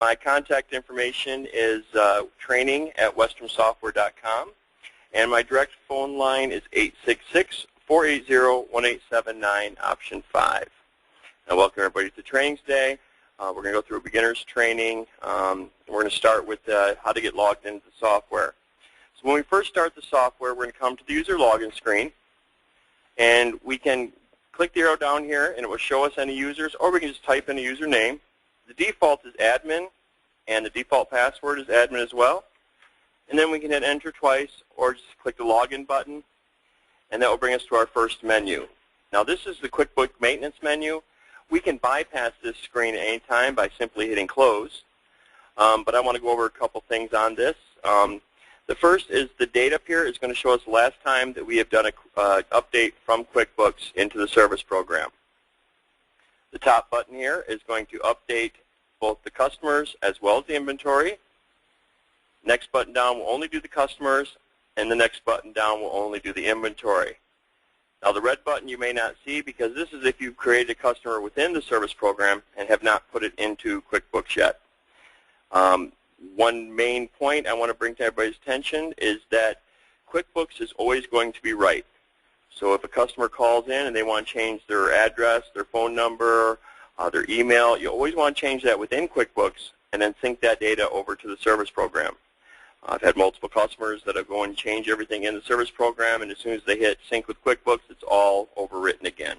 My contact information is training@westrumsoftware.com, and my direct phone line is 866-480-1879, option 5. Now, welcome everybody to training today. We're going to go through a beginner's training. We're going to start with how to get logged into the software. So when we first start the software, we're going to come to the user login screen, and we can click the arrow down here, and it will show us any users, or we can just type in a username. The default is admin, and the default password is admin as well. And then we can hit enter twice, or just click the login button, and that will bring us to our first menu. Now, this is the QuickBooks maintenance menu. We can bypass this screen at any time by simply hitting close, but I want to go over a couple things on this. The first is the date up here is going to show us the last time that we have done an update from QuickBooks into the service program. The top button here is going to update both the customers as well as the inventory. Next button down will only do the customers, and the next button down will only do the inventory. Now, the red button you may not see because this is if you've created a customer within the service program and have not put it into QuickBooks yet. One main point I want to bring to everybody's attention is that QuickBooks is always going to be right. So if a customer calls in and they want to change their address, their phone number, their email, you always want to change that within QuickBooks and then sync that data over to the service program. I've had multiple customers that are going to change everything in the service program, and as soon as they hit sync with QuickBooks, it's all overwritten again.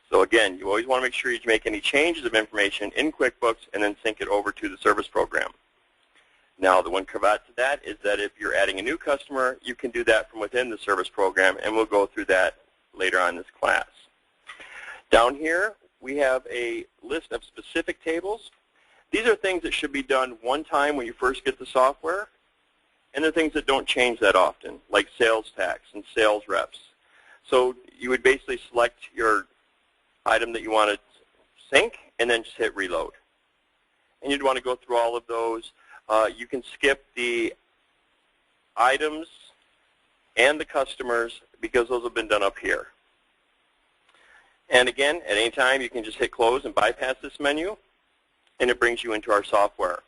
So again, you always want to make sure you make any changes of information in QuickBooks and then sync it over to the service program. Now, the one caveat to that is that if you're adding a new customer, you can do that from within the service program, and we'll go through that later on in this class. Down here, we have a list of specific tables. These are things that should be done one time when you first get the software, and they're things that don't change that often, like sales tax and sales reps. So you would basically select your item that you want to sync, and then just hit reload. And you'd want to go through all of those. You can skip the items and the customers because those have been done up here. And again, at any time, you can just hit close and bypass this menu, and it brings you into our software.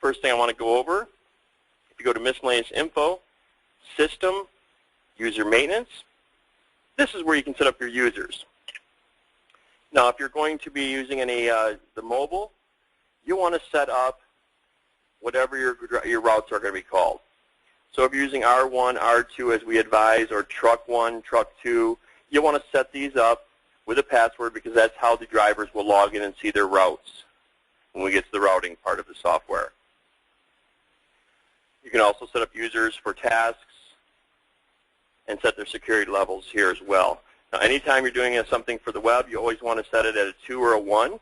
First thing I want to go over, if you go to miscellaneous info, system, user maintenance, this is where you can set up your users. Now, if you're going to be using any the mobile, you want to set up whatever your routes are going to be called. So if you're using R1, R2 as we advise, or Truck 1, Truck 2, you want to set these up with a password because that's how the drivers will log in and see their routes when we get to the routing part of the software. You can also set up users for tasks and set their security levels here as well. Now, anytime you're doing something for the web, you always want to set it at a 2 or a 1.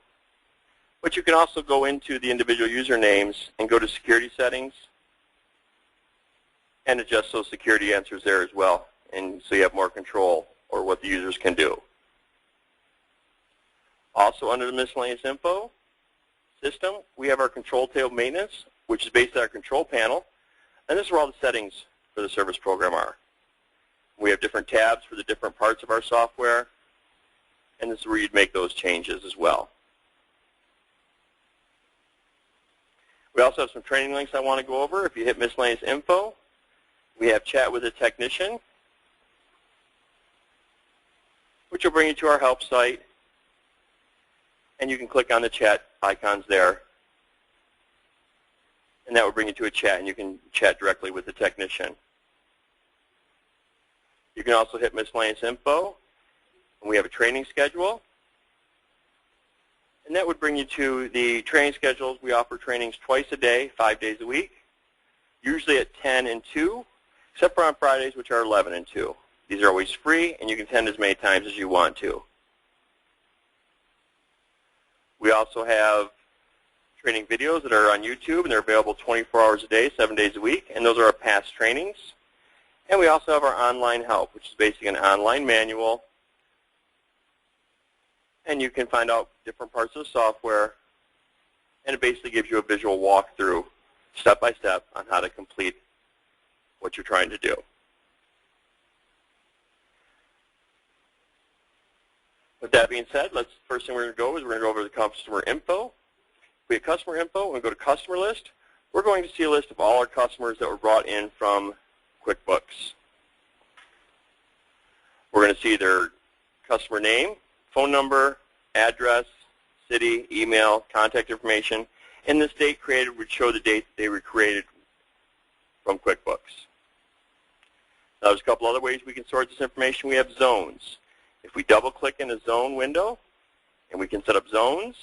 But you can also go into the individual usernames and go to security settings and adjust those security answers there as well, and so you have more control over what the users can do. Also under the miscellaneous info system, we have our control table maintenance, which is based on our control panel, and this is where all the settings for the service program are. We have different tabs for the different parts of our software, and this is where you'd make those changes as well. We also have some training links I want to go over. If you hit miscellaneous info, we have chat with a technician, which will bring you to our help site, and you can click on the chat icons there, and that will bring you to a chat, and you can chat directly with the technician. You can also hit miscellaneous info, and we have a training schedule. And that would bring you to the training schedules. We offer trainings twice a day, 5 days a week, usually at 10 and 2, except for on Fridays, which are 11 and 2. These are always free, and you can attend as many times as you want to. We also have training videos that are on YouTube, and they're available 24 hours a day, 7 days a week, and those are our past trainings. And we also have our online help, which is basically an online manual, and you can find out different parts of the software, and it basically gives you a visual walkthrough, step by step, on how to complete what you're trying to do. With that being said, first thing we're going to go is we're going to go over the customer info. we hit customer info and we go to customer list, we're going to see a list of all our customers that were brought in from QuickBooks. We're going to see their customer name, phone number, address, city, email, contact information, and this date created would show the date that they were created from QuickBooks. Now, there's a couple other ways we can sort this information. We have zones. If we double-click in a zone window, and we can set up zones,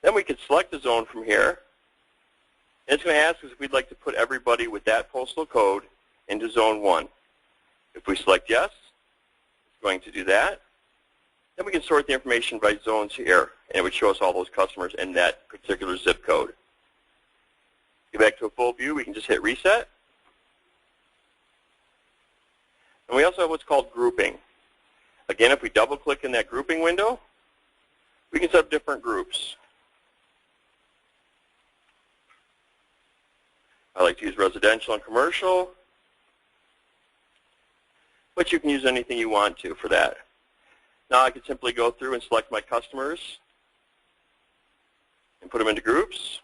then we can select a zone from here, and it's going to ask us if we'd like to put everybody with that postal code into Zone 1. If we select yes, it's going to do that. Then we can sort the information by zones here, and it would show us all those customers in that particular zip code. Get back to a full view, we can just hit reset. And we also have what's called grouping. Again, if we double-click in that grouping window, we can set up different groups. I like to use residential and commercial, but you can use anything you want to for that. Now I can simply go through and select my customers and put them into groups.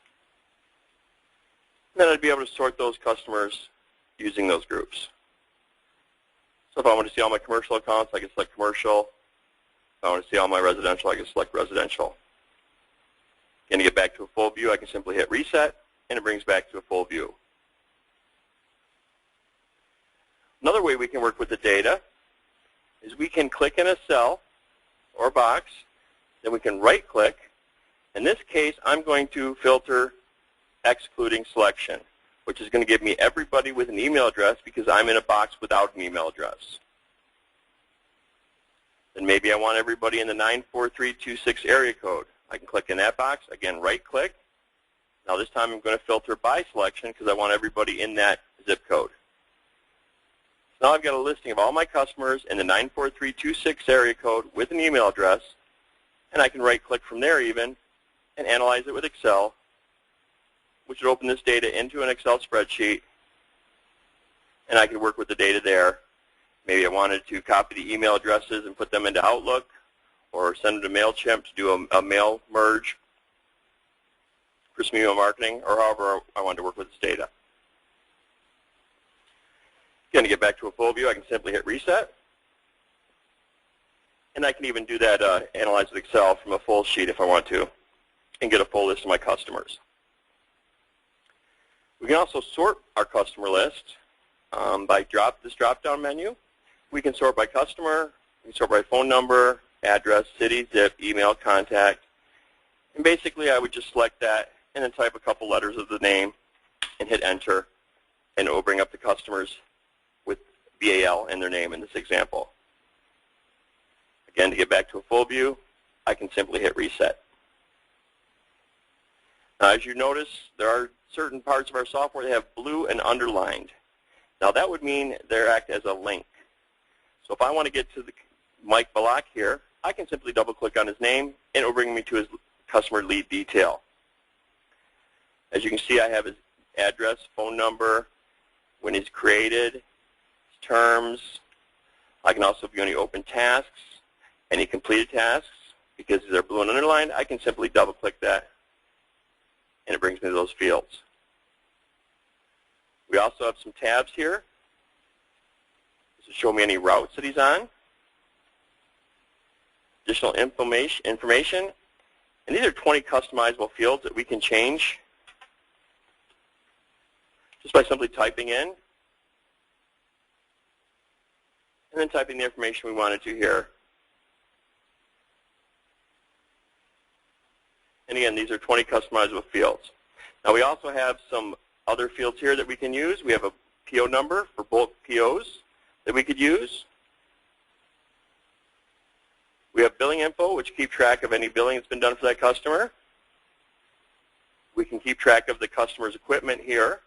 And then I'd be able to sort those customers using those groups. So if I want to see all my commercial accounts, I can select commercial. If I want to see all my residential, I can select residential. Again, to get back to a full view, I can simply hit reset, and it brings back to a full view. Another way we can work with the data is we can click in a cell or box, then we can right-click. In this case, I'm going to filter excluding selection, which is going to give me everybody with an email address because I'm in a box without an email address. Then maybe I want everybody in the 94326 area code. I can click in that box, again, right-click. Now this time I'm going to filter by selection because I want everybody in that zip code. So now I've got a listing of all my customers in the 94326 area code with an email address, and I can right-click from there even and analyze it with Excel, which would open this data into an Excel spreadsheet, and I can work with the data there. Maybe I wanted to copy the email addresses and put them into Outlook, or send them to MailChimp to do a mail merge for some email marketing, or however I wanted to work with this data. Again, to get back to a full view, I can simply hit reset. And I can even do that, analyze with Excel from a full sheet if I want to, and get a full list of my customers. We can also sort our customer list by this drop-down menu. We can sort by customer, we can sort by phone number, address, city, zip, email, contact. And basically, I would just select that and then type a couple letters of the name and hit enter, and it will bring up the customers with BAL in their name in this example. Again, to get back to a full view, I can simply hit reset. Now, as you notice, there are certain parts of our software that have blue and underlined. Now, that would mean they act as a link. So if I want to get to the Mike Balak here, I can simply double-click on his name, and it will bring me to his customer lead detail. As you can see, I have his address, phone number, when he's created, his terms. I can also view any open tasks, any completed tasks. Because they're blue and underlined, I can simply double-click that, and it brings me to those fields. We also have some tabs here. This will show me any routes that he's on. Additional information. And these are 20 customizable fields that we can change just by simply typing in and then typing the information we wanted to here. And again, these are 20 customizable fields. Now we also have some other fields here that we can use. We have a PO number for bulk POs that we could use. We have billing info, which keep track of any billing that's been done for that customer. We can keep track of the customer's equipment here.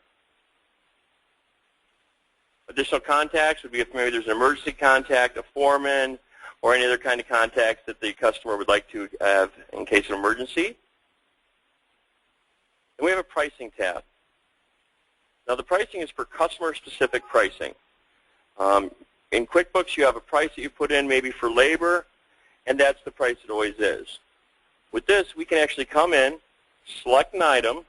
Additional contacts would be if maybe there's an emergency contact, a foreman, or any other kind of contacts that the customer would like to have in case of emergency. And we have a pricing tab. Now the pricing is for customer-specific pricing. In QuickBooks, you have a price that you put in maybe for labor, and that's the price it always is. With this, we can actually come in, select an item,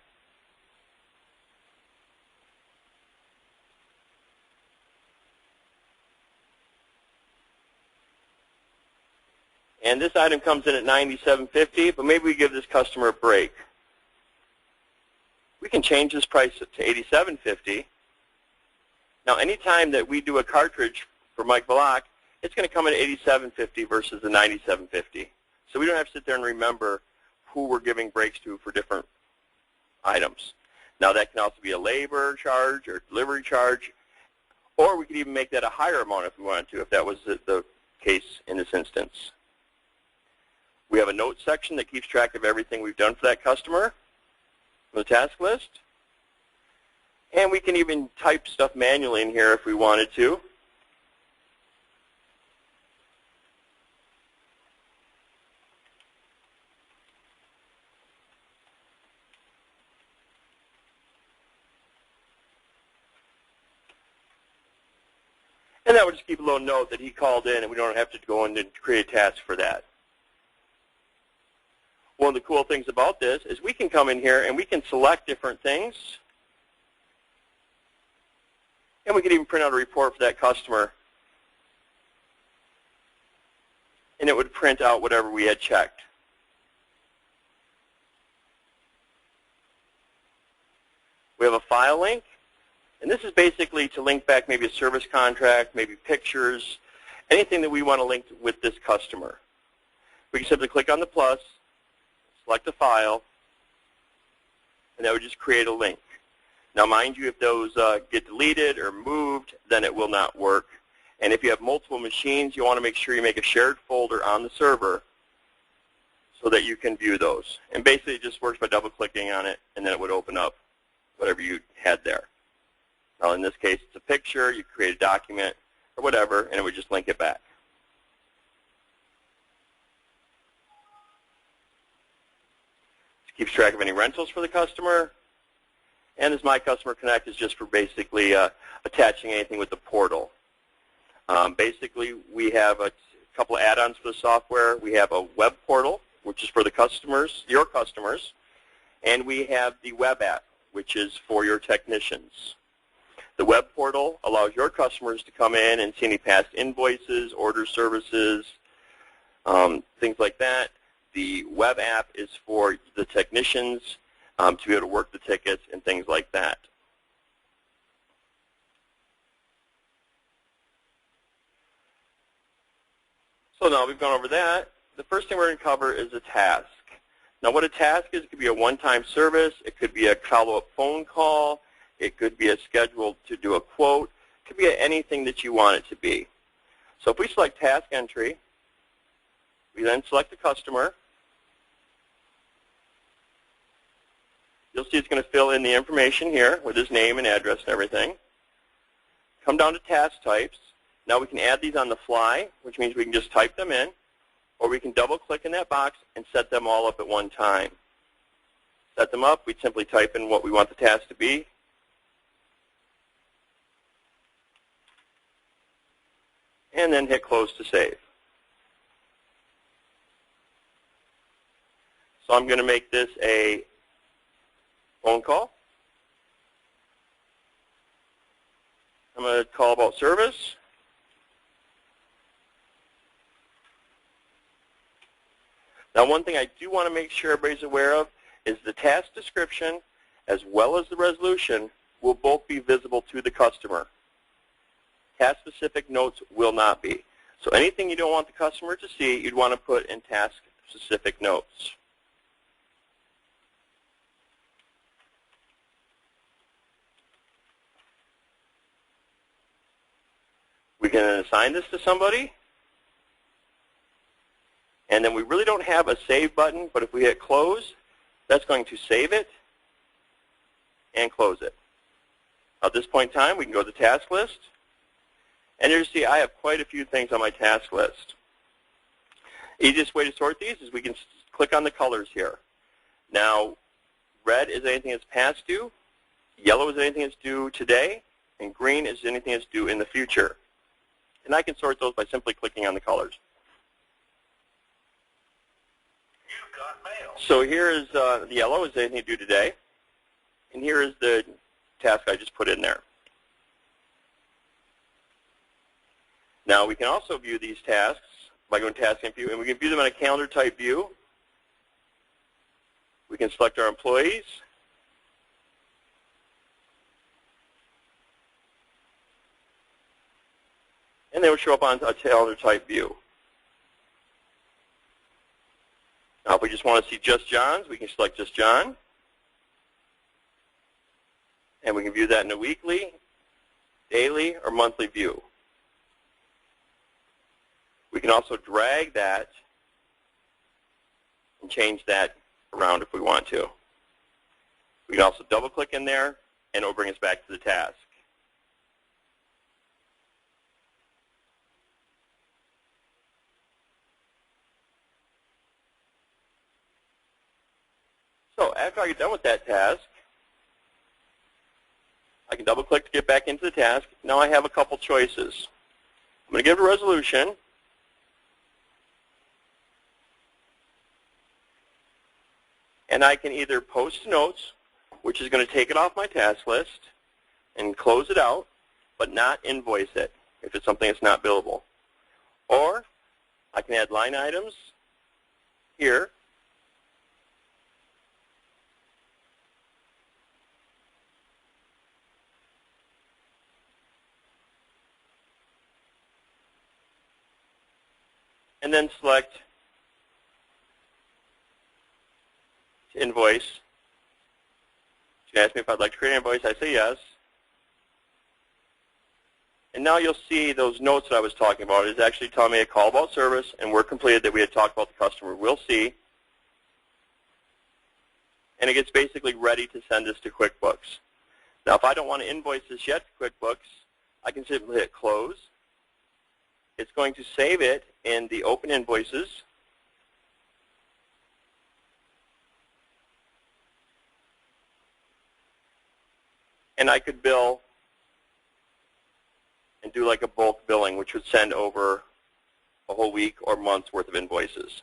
and this item comes in at $97.50, but maybe we give this customer a break. We can change this price to $87.50. Now, anytime that we do a cartridge for Mike Block, it's going to come in at $87.50 versus the $97.50. So we don't have to sit there and remember who we're giving breaks to for different items. Now, that can also be a labor charge or delivery charge, or we could even make that a higher amount if we wanted to, if that was the case in this instance. We have a notes section that keeps track of everything we've done for that customer from the task list. And we can even type stuff manually in here if we wanted to. And that would just keep a little note that he called in, and we don't have to go in and create a task for that. One of the cool things about this is we can come in here and we can select different things. And we can even print out a report for that customer. And it would print out whatever we had checked. We have a file link. And this is basically to link back maybe a service contract, maybe pictures, anything that we want to link with this customer. We can simply click on the plus, select a file, and that would just create a link. Now, mind you, if those get deleted or moved, then it will not work. And if you have multiple machines, you want to make sure you make a shared folder on the server so that you can view those. And basically, it just works by double-clicking on it, and then it would open up whatever you had there. Now, in this case, it's a picture. You create a document or whatever, and it would just link it back. This keeps track of any rentals for the customer. And this My Customer Connect is just for basically attaching anything with the portal. Basically, we have a couple add-ons for the software. We have a web portal, which is for the customers, your customers, and we have the web app, which is for your technicians. The web portal allows your customers to come in and see any past invoices, order services, things like that. The web app is for the technicians to be able to work the tickets and things like that. So now we've gone over that. The first thing we're going to cover is a task. Now what a task is, it could be a one-time service, it could be a follow-up phone call, it could be a schedule to do a quote, it could be anything that you want it to be. So if we select task entry, we then select the customer. You'll see it's going to fill in the information here with his name and address and everything. Come down to task types. Now we can add these on the fly, which means we can just type them in, or we can double-click in that box and set them all up at one time. Set them up, we simply type in what we want the task to be. And then hit close to save. So I'm going to make this a phone call. I'm going to call about service. Now, one thing I do want to make sure everybody's aware of is the task description as well as the resolution will both be visible to the customer. Task-specific notes will not be. So anything you don't want the customer to see, you'd want to put in task-specific notes. We can assign this to somebody. And then we really don't have a save button, but if we hit close, that's going to save it and close it. At this point in time, we can go to the task list. And you see I have quite a few things on my task list. Easiest way to sort these is we can click on the colors here. Now, red is anything that's past due, yellow is anything that's due today, and green is anything that's due in the future. And I can sort those by simply clicking on the colors. So here is the yellow is anything due today, and here is the task I just put in there. Now we can also view these tasks by going to Task and View, and we can view them in a calendar type view. We can select our employees. And they will show up on a calendar type view. Now if we just want to see just John's, we can select just John. And we can view that in a weekly, daily, or monthly view. We can also drag that and change that around if we want to. We can also double click in there and it will bring us back to the task. So after I get done with that task, I can double click to get back into the task. Now I have a couple choices. I'm going to give it a resolution. And I can either post notes, which is going to take it off my task list and close it out, but not invoice it if it's something that's not billable. Or I can add line items here. And then select invoice. She asked me if I'd like to create an invoice. I say yes. And now you'll see those notes that I was talking about. It's actually telling me a call about service and work completed that we had talked about the customer will see. And it gets basically ready to send this to QuickBooks. Now if I don't want to invoice this yet to QuickBooks, I can simply hit close. It's going to save it in the open invoices. And I could bill and do like a bulk billing, which would send over a whole week or month's worth of invoices.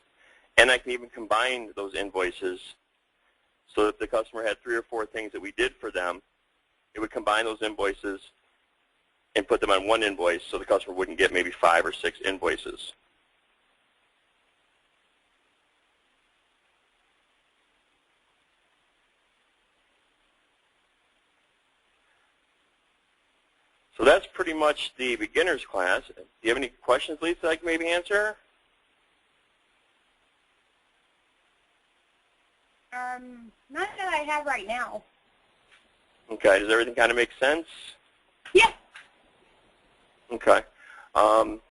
And I can even combine those invoices so that if the customer had 3 or 4 things that we did for them, it would combine those invoices and put them on one invoice so the customer wouldn't get maybe 5 or 6 invoices. So that's pretty much the beginner's class. Do you have any questions, Lisa, I can maybe answer? Not that I have right now. Okay, does everything kind of make sense? Yeah. Okay.